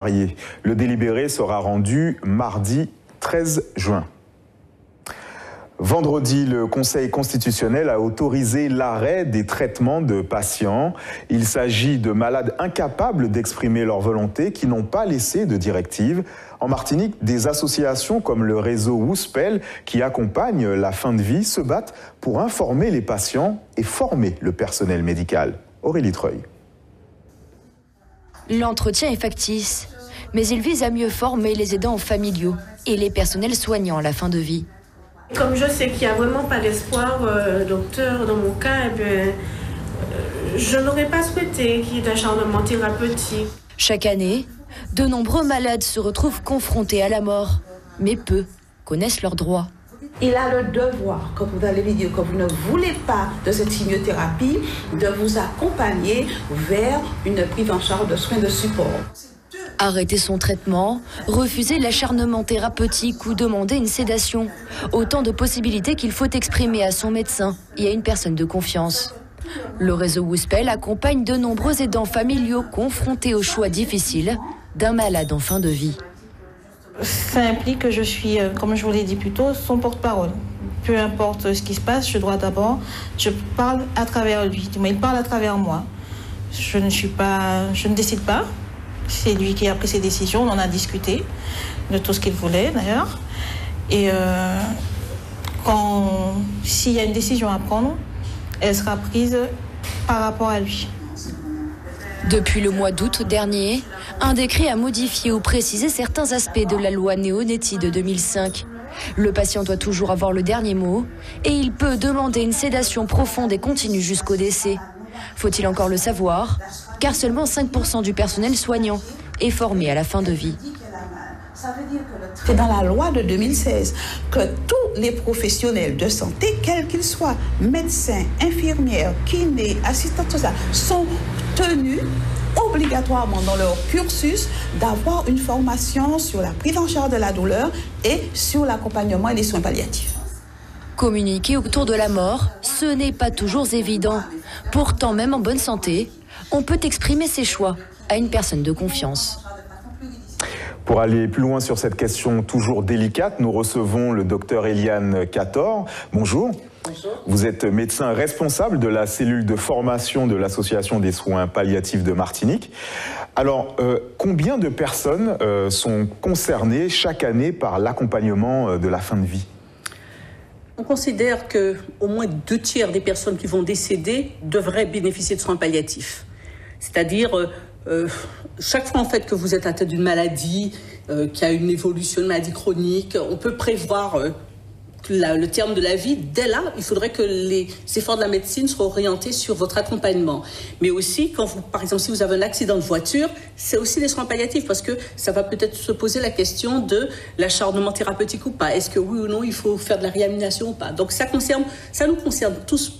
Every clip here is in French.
Le délibéré sera rendu mardi 13 juin. Vendredi, le Conseil constitutionnel a autorisé l'arrêt des traitements de patients. Il s'agit de malades incapables d'exprimer leur volonté qui n'ont pas laissé de directive. En Martinique, des associations comme le réseau Wouspel, qui accompagne la fin de vie, se battent pour informer les patients et former le personnel médical. Aurélie Treuil. L'entretien est factice, mais il vise à mieux former les aidants familiaux et les personnels soignants à la fin de vie. Comme je sais qu'il n'y a vraiment pas d'espoir, docteur, dans mon cas, je n'aurais pas souhaité qu'il y ait d'acharnement thérapeutique. Chaque année, de nombreux malades se retrouvent confrontés à la mort, mais peu connaissent leurs droits. Il a le devoir, quand vous allez lui dire que vous ne voulez pas de cette chimiothérapie, de vous accompagner vers une prise en charge de soins de support. Arrêter son traitement, refuser l'acharnement thérapeutique ou demander une sédation. Autant de possibilités qu'il faut exprimer à son médecin et à une personne de confiance. Le réseau Wouspel accompagne de nombreux aidants familiaux confrontés aux choix difficiles d'un malade en fin de vie. Ça implique que je suis, comme je vous l'ai dit plus tôt, son porte-parole. Peu importe ce qui se passe, je parle à travers lui. Il parle à travers moi. Je ne décide pas. C'est lui qui a pris ses décisions, on en a discuté de tout ce qu'il voulait d'ailleurs. Et s'il y a une décision à prendre, elle sera prise par rapport à lui. Depuis le mois d'août dernier, un décret a modifié ou précisé certains aspects de la loi Néonetti de 2005. Le patient doit toujours avoir le dernier mot et il peut demander une sédation profonde et continue jusqu'au décès. Faut-il encore le savoir? Car seulement 5% du personnel soignant est formé à la fin de vie. C'est dans la loi de 2016 que tous les professionnels de santé, quels qu'ils soient, médecins, infirmières, kinés, assistantes sociales, sont tenus obligatoirement dans leur cursus d'avoir une formation sur la prise en charge de la douleur et sur l'accompagnement et les soins palliatifs. Communiquer autour de la mort, ce n'est pas toujours évident. Pourtant, même en bonne santé, on peut exprimer ses choix à une personne de confiance. Pour aller plus loin sur cette question toujours délicate, nous recevons le docteur Eliane Cator. Bonjour. Bonjour. Vous êtes médecin responsable de la cellule de formation de l'Association des soins palliatifs de Martinique. Alors, combien de personnes sont concernées chaque année par l'accompagnement de la fin de vie ? On considère qu'au moins 2/3 des personnes qui vont décéder devraient bénéficier de soins palliatifs. C'est-à-dire, chaque fois en fait que vous êtes atteint d'une maladie, qui a une évolution, une maladie chronique, on peut prévoir le terme de la vie. Dès là, il faudrait que les efforts de la médecine soient orientés sur votre accompagnement. Mais aussi, par exemple, si vous avez un accident de voiture, c'est aussi des soins palliatifs parce que ça va peut-être se poser la question de l'acharnement thérapeutique ou pas. Est-ce que oui ou non, il faut faire de la réanimation ou pas? Donc ça nous concerne tous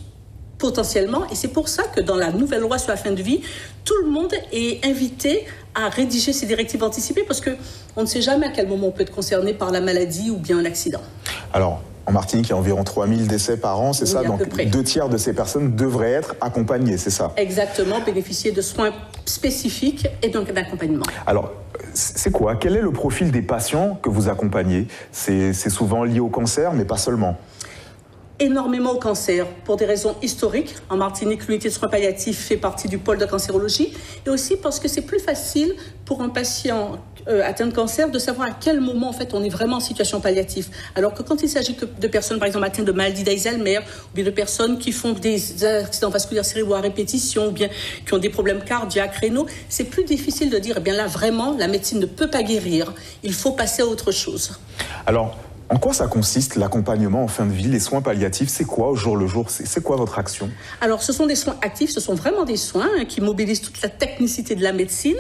potentiellement, et c'est pour ça que dans la nouvelle loi sur la fin de vie, tout le monde est invité à rédiger ces directives anticipées parce qu'on ne sait jamais à quel moment on peut être concerné par la maladie ou bien un accident. Alors, en Martinique, il y a environ 3000 décès par an, c'est ça? Donc 2/3 de ces personnes devraient être accompagnées, c'est ça? Exactement, bénéficier de soins spécifiques et donc d'accompagnement. Alors, c'est quoi? Quel est le profil des patients que vous accompagnez? C'est souvent lié au cancer, mais pas seulement. Énormément au cancer, pour des raisons historiques. En Martinique, l'unité de soins palliatifs fait partie du pôle de cancérologie, et aussi parce que c'est plus facile pour un patient atteint de cancer de savoir à quel moment en fait on est vraiment en situation palliative. Alors que quand il s'agit de personnes par exemple atteintes de maladie d'Alzheimer, ou bien de personnes qui font des accidents vasculaires cérébraux à répétition, ou bien qui ont des problèmes cardiaques, rénaux, c'est plus difficile de dire, eh bien là vraiment, la médecine ne peut pas guérir, il faut passer à autre chose. Alors, en quoi ça consiste l'accompagnement en fin de vie, les soins palliatifs? C'est quoi au jour le jour? C'est quoi votre action? Alors, ce sont des soins actifs, ce sont vraiment des soins qui mobilisent toute la technicité de la médecine.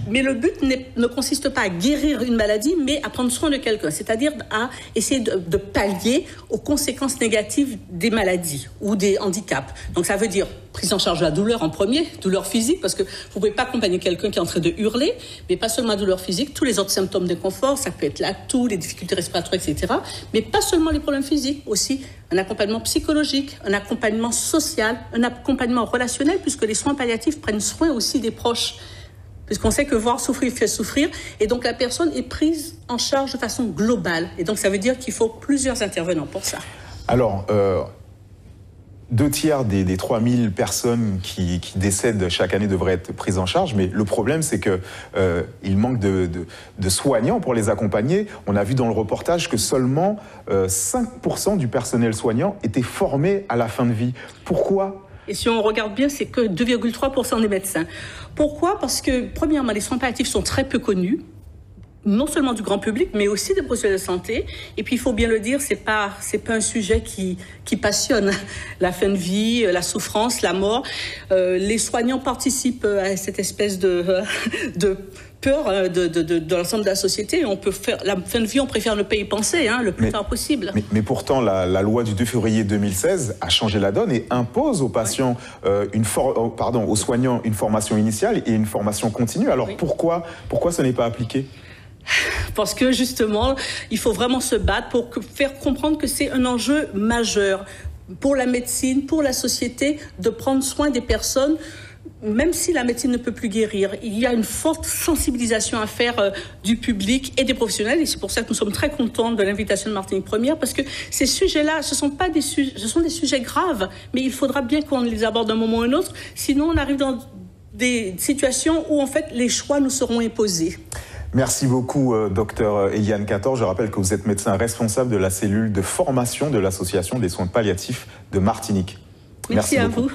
Mais le but ne consiste pas à guérir une maladie, mais à prendre soin de quelqu'un, c'est-à-dire à essayer de pallier aux conséquences négatives des maladies ou des handicaps. Donc ça veut dire prise en charge de la douleur en premier, douleur physique, parce que vous ne pouvez pas accompagner quelqu'un qui est en train de hurler, mais pas seulement la douleur physique, tous les autres symptômes d'inconfort, ça peut être la toux, les difficultés respiratoires, etc. Mais pas seulement les problèmes physiques, aussi un accompagnement psychologique, un accompagnement social, un accompagnement relationnel, puisque les soins palliatifs prennent soin aussi des proches. Puisqu'on sait que voir souffrir fait souffrir, et donc la personne est prise en charge de façon globale. Et donc ça veut dire qu'il faut plusieurs intervenants pour ça. Alors, 2/3 des 3000 personnes qui décèdent chaque année devraient être prises en charge, mais le problème c'est que il manque de soignants pour les accompagner. On a vu dans le reportage que seulement 5% du personnel soignant était formé à la fin de vie. Pourquoi ? Et si on regarde bien, c'est que 2,3% des médecins. Pourquoi ? Parce que, premièrement, les soins palliatifs sont très peu connus, non seulement du grand public, mais aussi des professionnels de santé. Et puis, il faut bien le dire, c'est pas un sujet qui passionne. La fin de vie, la souffrance, la mort. Les soignants participent à cette espèce de peur de l'ensemble de la société. On peut faire la fin de vie, on préfère ne pas y penser, le plus tard possible. Mais pourtant, la loi du 2 février 2016 a changé la donne et impose aux patients, aux soignants, une formation initiale et une formation continue. Alors pourquoi ce n'est pas appliqué ? Parce que justement, il faut vraiment se battre pour faire comprendre que c'est un enjeu majeur pour la médecine, pour la société, de prendre soin des personnes. Même si la médecine ne peut plus guérir, il y a une forte sensibilisation à faire du public et des professionnels. Et c'est pour ça que nous sommes très contents de l'invitation de Martinique Première, parce que ces sujets-là, ce sont des sujets graves, mais il faudra bien qu'on les aborde d'un moment ou un autre. Sinon, on arrive dans des situations où, en fait, les choix nous seront imposés. Merci beaucoup, docteur Eliane Cator. Je rappelle que vous êtes médecin responsable de la cellule de formation de l'Association des soins palliatifs de Martinique. Merci à vous.